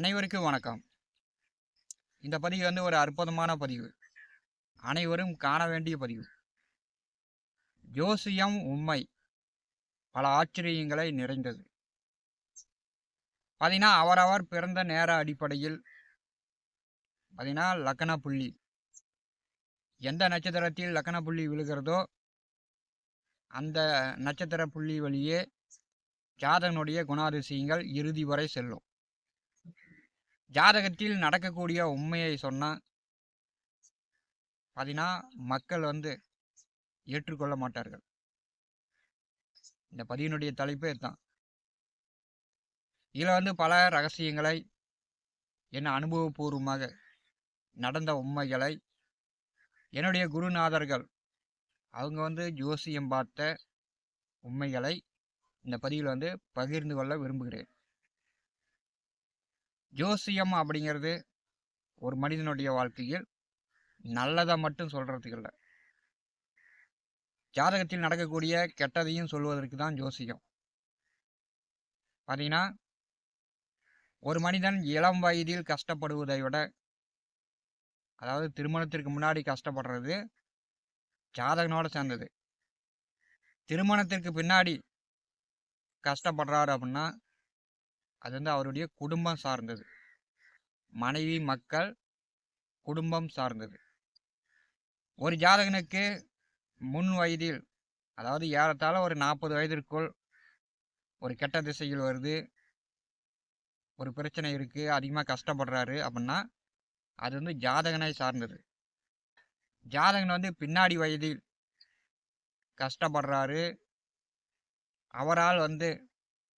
அனைவருக்கும் வணக்கம். இந்த பதிவு ஒரு அற்புதமான பதிவு. அனைவரும் காண வேண்டிய பதிவு. ஜோசியம் உண்மை பல ஆச்சரியங்களை நிறைந்தது. பார்த்தீங்கன்னா, அவரவர் பிறந்த நேர அடிப்படையில் பார்த்தீங்கன்னா லக்ன புள்ளி எந்த நட்சத்திரத்தில் லக்ன புள்ளி விழுகிறதோ அந்த நட்சத்திர புள்ளி வழியே ஜாதகனுடைய குணாதிசயங்கள் இறுதி வரை செல்லும். ஜாதகத்தில் நடக்கக்கூடிய உண்மையை சொன்னால் பார்த்தீங்கன்னா மக்கள் ஏற்றுக்கொள்ள மாட்டார்கள். இந்த பதிவினுடைய தலைப்பே தான். இதில் பல ரகசியங்களை, என்ன அனுபவபூர்வமாக நடந்த உண்மைகளை என்னுடைய குருநாதர்கள் அவங்க ஜோசியம் பார்த்த உண்மைகளை இந்த பதிவில் பகிர்ந்து கொள்ள விரும்புகிறேன். ஜோசியம் அப்படிங்கிறது ஒரு மனிதனுடைய வாழ்க்கையில் நல்லதை மட்டும் சொல்கிறதுக்கு இல்லை, ஜாதகத்தில் நடக்கக்கூடிய கெட்டதையும் சொல்வதற்கு தான் ஜோசியம். பார்த்தீங்கன்னா, ஒரு மனிதன் இளம் வயதில் கஷ்டப்படுவதை விட, அதாவது திருமணத்திற்கு முன்னாடி கஷ்டப்படுறது ஜாதகனோட சேர்ந்தது. திருமணத்திற்கு பின்னாடி கஷ்டப்படுறாரு அப்படின்னா அது அவருடைய குடும்பம் சார்ந்தது, மனைவி மக்கள் குடும்பம் சார்ந்தது. ஒரு ஜாதகனுக்கு முன் வயதில், அதாவது ஏறத்தாழ ஒரு 40 வயதிற்குள் ஒரு கெட்ட திசைகள் வருது, ஒரு பிரச்சனை இருக்குது, அதிகமாக கஷ்டப்படுறாரு அப்படின்னா அது ஜாதகனை சார்ந்தது. ஜாதகன் பின்னாடி வயதில் கஷ்டப்படுறாரு, அவரால்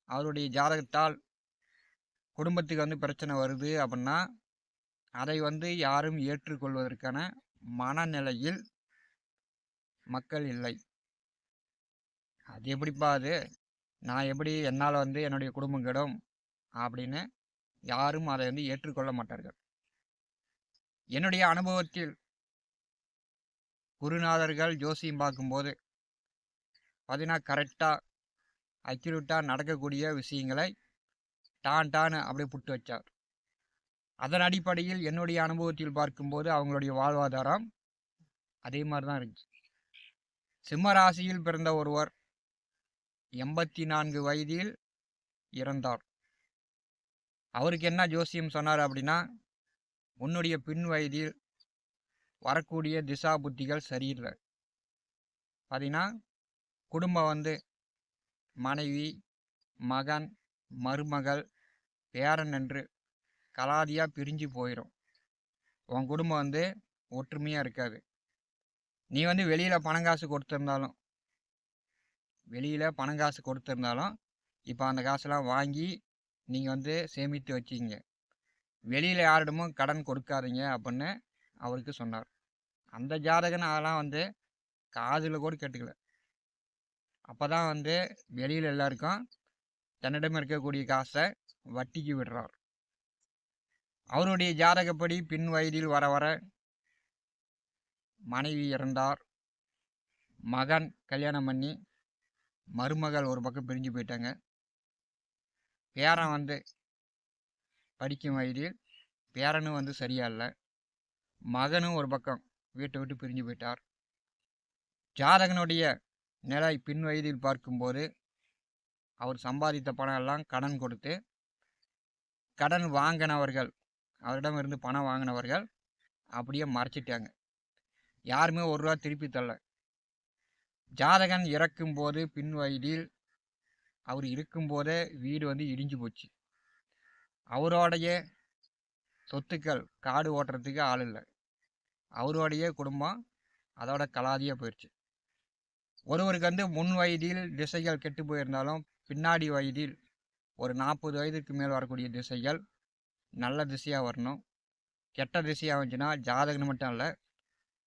அவருடைய ஜாதகத்தால் குடும்பத்துக்கு பிரச்சனை வருது அப்படின்னா அதை யாரும் ஏற்றுக்கொள்வதற்கான மனநிலையில் மக்கள் இல்லை. அது எப்படிப்பா, அது நான் எப்படி, என்னால் என்னுடைய குடும்பம் கெடும் அப்படின்னு யாரும் அதை ஏற்றுக்கொள்ள மாட்டார்கள். என்னுடைய அனுபவத்தில் குருநாதர்கள் ஜோசியம் பார்க்கும்போது பார்த்தீங்கன்னா கரெக்டாக அக்யூரேட்டாக நடக்கக்கூடிய விஷயங்களை டான்னு அப்படியே புட்டு வச்சார். அதன் அடிப்படையில் என்னுடைய அனுபவத்தில் பார்க்கும்போது அவங்களுடைய வாழ்வாதாரம் அதே மாதிரி தான் இருந்துச்சு. சிம்ம ராசியில் பிறந்த ஒருவர் 84 வயதில் இறந்தார். அவருக்கு என்ன ஜோசியம் சொன்னார் அப்படின்னா, உன்னுடைய பின் வயதில் வரக்கூடிய திசா புத்திகள் சரியில்லை. பார்த்தீங்கன்னா குடும்பம் மனைவி, மகன், மருமகள், பேரன் என்று கலாதியாக பிரிஞ்சு போயிடும். உன் குடும்பம் ஒற்றுமையாக இருக்காது. நீ வெளியில் பணங்காசு கொடுத்துருந்தாலும் இப்போ அந்த காசெல்லாம் வாங்கி நீங்கள் சேமித்து வச்சிங்க, வெளியில் யாரிடமும் கடன் கொடுக்காதீங்க அப்படின்னு அவருக்கு சொன்னார். அந்த ஜாதகன் அதெல்லாம் காதில் கூட கேட்டுக்கல. அப்போ தான் வெளியில் எல்லாருக்கும் தன்னிடம் இருக்கக்கூடிய காசை வட்டிக்கு விடுறார். அவருடைய ஜாதகப்படி பின் வயதில் வர வர மனைவி இறந்தார், மகன் கல்யாணம் பண்ணி மருமகள் ஒரு பக்கம் பிரிஞ்சு போயிட்டாங்க, பேரன் படிக்கும் வயதில் பேரனும் சரியா இல்லை, மகனும் ஒரு பக்கம் வீட்டை விட்டு பிரிஞ்சு போயிட்டார். ஜாதகனுடைய நிலை பின் வயதில் பார்க்கும்போது அவர் சம்பாதித்த பணம் எல்லாம் கடன் கொடுத்து, கடன் வாங்கினவர்கள், அவரிடம் இருந்து பணம் வாங்கினவர்கள் அப்படியே மறைச்சிட்டாங்க. யாருமே ₹1 திருப்பி தரல. ஜாதகன் இறக்கும்போது பின் வயதில் அவர் இருக்கும்போதே வீடு இடிஞ்சு போச்சு. அவரோடைய சொத்துக்கள் காடு ஓட்டுறதுக்கு ஆள் இல்லை. அவருடைய குடும்பம் அதோட கலாதியாக போயிடுச்சு. ஒருவருக்கு முன் வயதில் திசைகள் கெட்டு போயிருந்தாலும் பின்னாடி வயதில் ஒரு 40 வயதுக்கு மேல் வரக்கூடிய திசைகள் நல்ல திசையாக வரணும். கெட்ட திசையாக வந்துச்சுன்னா ஜாதகன் மட்டும் இல்லை,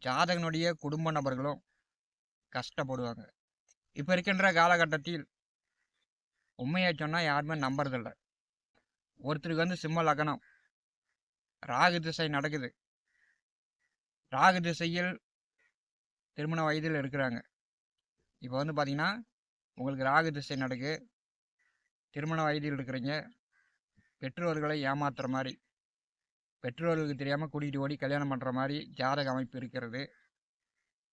ஜாதகனுடைய குடும்ப நபர்களும் கஷ்டப்படுவாங்க. இப்போ இருக்கின்ற காலகட்டத்தில் உண்மையை சொன்னால் யாருமே நம்புறதில்லை. ஒருத்தருக்கு சிம்ம லக்னம், ராகு திசை நடக்குது, ராகு திசையில் திருமண வயதில் இருக்கிறாங்க. இப்போ பார்த்தீங்கன்னா உங்களுக்கு ராகு திசை நடக்கு, திருமண வயதில் இருக்கிறீங்க, பெற்றோர்களை ஏமாத்துற மாதிரி, பெற்றோர்களுக்கு தெரியாமல் கூட்டிகிட்டு ஓடி கல்யாணம் பண்ணுற மாதிரி ஜாதக அமைப்பு இருக்கிறது.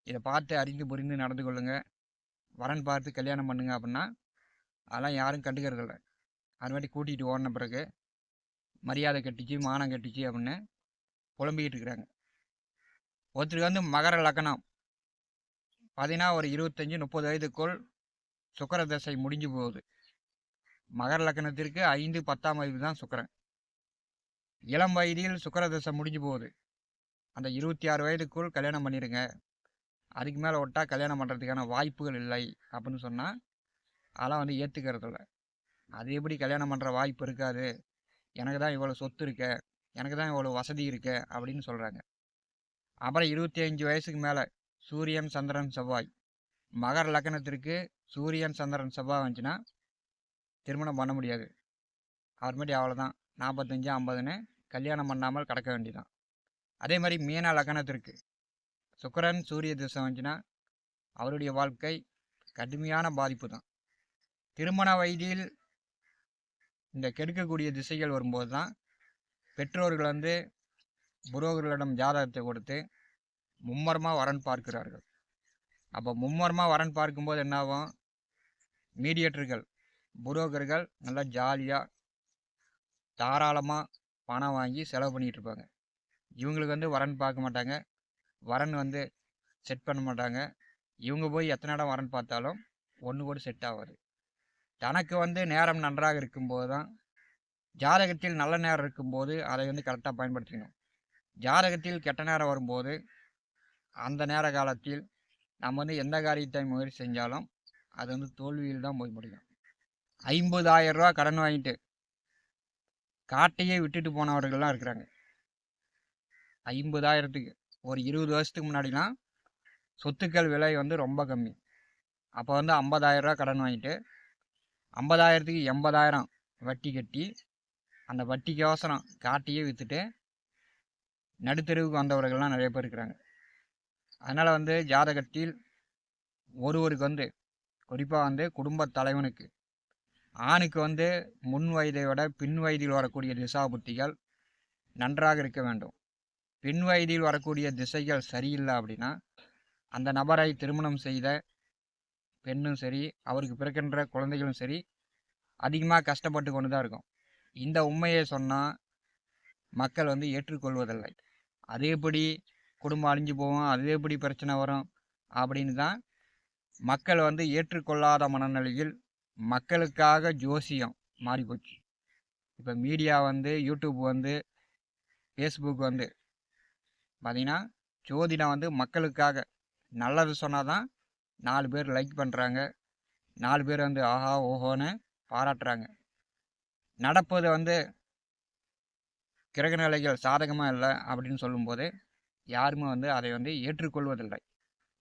இதை பார்த்து அறிந்து புரிந்து நடந்து கொள்ளுங்க. வரன் பார்த்து கல்யாணம் பண்ணுங்க அப்படின்னா அதெல்லாம் யாரும் கண்டுக்கிறதில்ல. அது மாதிரி கூட்டிகிட்டு ஓடின பிறகு மரியாதை கட்டிச்சு மானம் கட்டிச்சு அப்படின்னு புலம்பிக்கிட்டு இருக்கிறாங்க. ஒருத்தருக்கு வந்து மகர லக்னம் பார்த்தீங்கன்னா ஒரு 25-30 வயதுக்குள் சுக்கிர தசை முடிஞ்சு போகுது. மகர லக்னத்திற்கு 5-10ஆம் வயது தான் சுக்கிரன். இளம் வயதில் சுக்கிர தசை முடிஞ்சு போகுது. அந்த 26 வயதுக்குள் கல்யாணம் பண்ணிடுங்க, அதுக்கு மேலே விட்டா கல்யாணம் பண்ணுறதுக்கான வாய்ப்புகள் இல்லை அப்படின்னு சொன்னால் அதெல்லாம் வந்து ஏற்றுக்கிறதில்ல. அது எப்படி கல்யாணம் பண்ணுற வாய்ப்பு இருக்காது, எனக்கு தான் இவ்வளோ சொத்து இருக்க, எனக்கு தான் இவ்வளோ வசதி இருக்க அப்படின்னு சொல்கிறாங்க. அப்புறம் 25 வயசுக்கு மேலே சூரியன் சந்திரன் செவ்வாய், மகர லக்னத்திற்கு சூரியன் சந்திரன் செவ்வாய் வந்துச்சுன்னா திருமணம் பண்ண முடியாது. அப்புறமேட்டி அவ்வளோதான், 45-50ன்னு கல்யாணம் பண்ணாமல் கிடக்க வேண்டியதான். அதே மாதிரி மீன லக்னத்திற்கு சுக்கிரன் சூரிய திசை வந்துச்சுன்னா அவருடைய வாழ்க்கை கடுமையான பாதிப்பு தான். திருமண வயதில் இந்த கெடுக்கக்கூடிய திசைகள் வரும்போது தான் பெற்றோர்கள் வந்து புரோகர்களிடம் ஜாதகத்தை கொடுத்து மும்மரமாக வரன் பார்க்கிறார்கள். அப்போ மும்மரமாக வரன் பார்க்கும்போது என்னாகும், மீடியேட்டர்கள் புரோகர்கள் நல்லா ஜாலியாக தாராளமாக பணம் வாங்கி செலவு பண்ணிகிட்டு இருப்பாங்க. இவங்களுக்கு வந்து வரன் பார்க்க மாட்டாங்க, வரன் வந்து செட் பண்ண மாட்டாங்க. இவங்க போய் எத்தனை இடம் வரன் பார்த்தாலும் ஒன்று கூட செட் ஆகாது. தனக்கு வந்து நேரம் நன்றாக இருக்கும்போது தான், ஜாதகத்தில் நல்ல நேரம் இருக்கும்போது அதை வந்து கரெக்டாக பயன்படுத்திக்கணும். ஜாதகத்தில் கெட்ட நேரம் வரும்போது அந்த நேர காலத்தில் நம்ம வந்து எந்த காரியத்தை முயற்சி செஞ்சாலும் அது வந்து தோல்வியில் தான் போய் முடியும். 50,000 ரூபா கடன் வாங்கிட்டு காட்டையே விட்டுட்டு போனவர்கள்லாம் இருக்கிறாங்க. 50,000த்துக்கு ஒரு 20 வருஷத்துக்கு முன்னாடிலாம் சொத்துக்கள் விலை வந்து ரொம்ப கம்மி. அப்போ வந்து 50,000 ரூபா கடன் வாங்கிட்டு 50,000த்துக்கு 80,000 வட்டி கட்டி அந்த வட்டிக்கு அவசரம் காட்டையே விற்றுட்டு நடுத்தெருவுக்கு வந்தவர்கள்லாம் நிறைய பேர் இருக்கிறாங்க. அதனால் வந்து ஜாதகத்தில் ஒருவருக்கு வந்து குறிப்பாக வந்து குடும்ப தலைவனுக்கு ஆணுக்கு வந்து முன் வயதை விட பின் வயதில் வரக்கூடிய திசா புத்திகள் நன்றாக இருக்க வேண்டும். பின் வயதில் வரக்கூடிய திசைகள் சரியில்லை அப்படின்னா அந்த நபரை திருமணம் செய்த பெண்ணும் சரி, அவருக்கு பிறக்கின்ற குழந்தைகளும் சரி அதிகமாக கஷ்டப்பட்டு கொண்டு தான் இருக்கும். இந்த உண்மையை சொன்னால் மக்கள் வந்து ஏற்றுக்கொள்வதில்லை. அது எப்படி குடும்பம் அழிஞ்சு போவோம், அது எப்படி பிரச்சனை வரும் அப்படின்னு தான் மக்கள் வந்து ஏற்றுக்கொள்ளாத மனநிலையில் மக்களுக்காக ஜோசியம் மாறி போச்சு. இப்போ மீடியா வந்து யூடியூப் வந்து ஃபேஸ்புக் வந்து பார்த்திங்கன்னா ஜோதிடம் வந்து மக்களுக்காக நல்லது சொன்னால் தான் 4 பேர் லைக் பண்ணுறாங்க, 4 பேர் வந்து ஆஹா ஓஹோன்னு பாராட்டுறாங்க. நடப்பது வந்து கிரகநிலைகள் சாதகமாக இல்லை அப்படின்னு சொல்லும்போது யாருமே வந்து அதை வந்து ஏற்றுக்கொள்வதில்லை.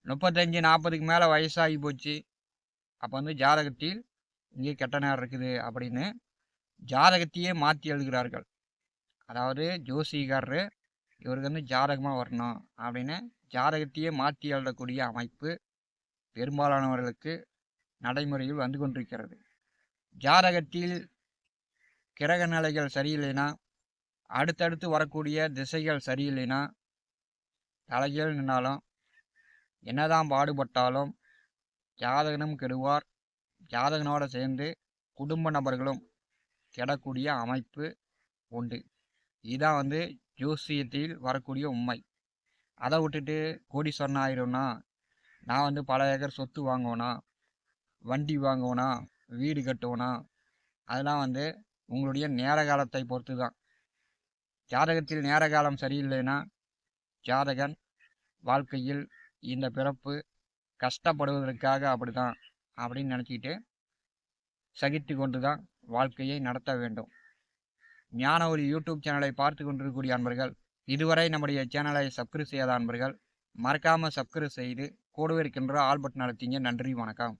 35-40க்கு மேலே வயசாகி போச்சு, அப்போ வந்து ஜாதகத்தில் இங்கே கெட்ட நேரம் இருக்குது அப்படின்னு ஜாதகத்தையே மாற்றி எழுதுகிறார்கள். அதாவது ஜோசிகாரரு இவருக்கு வந்து ஜாதகமாக வரணும் அப்படின்னு ஜாதகத்தையே மாற்றி எழுதக்கூடிய அமைப்பு பெரும்பாலானவர்களுக்கு நடைமுறையில் வந்து கொண்டிருக்கிறது. ஜாதகத்தில் கிரக நிலைகள் சரியில்லைன்னா, அடுத்தடுத்து வரக்கூடிய திசைகள் சரியில்லைன்னா, தலைகீழ் நின்னாலும் என்னதான் பாடுபட்டாலும் ஜாதகனும் கெடுவார், ஜாதகனோடு சேர்ந்து குடும்ப நபர்களும் கெடக்கூடிய அமைப்பு உண்டு. இதுதான் வந்து ஜோசியத்தில் வரக்கூடிய உண்மை. அதை விட்டுட்டு கோடீஸ்வரன் ஆயிடும்னா, நான் வந்து பல ஏக்கர் சொத்து வாங்குவேனா, வண்டி வாங்குவேனா, வீடு கட்டுவேனா, அதெல்லாம் வந்து உங்களுடைய நேர காலத்தை பொறுத்து தான். ஜாதகத்தில் நேர காலம் சரியில்லைன்னா ஜாதகன் வாழ்க்கையில் இந்த பிறப்பு கஷ்டப்படுவதற்காக அப்படிதான் அப்படின்னு நினச்சிக்கிட்டு சகித்து கொண்டு தான் வாழ்க்கையை நடத்த வேண்டும். ஞான ஒளி யூடியூப் சேனலை பார்த்து கொண்டிருக்கக்கூடிய அன்பர்கள், இதுவரை நம்முடைய சேனலை சப்ஸ்கிரைப் செய்யாத அன்பர்கள் மறக்காமல் சப்ஸ்கிரைப் செய்து கூடவே இருக்கின்ற ஆல் பட்டன் அழுத்திங்க. நன்றி, வணக்கம்.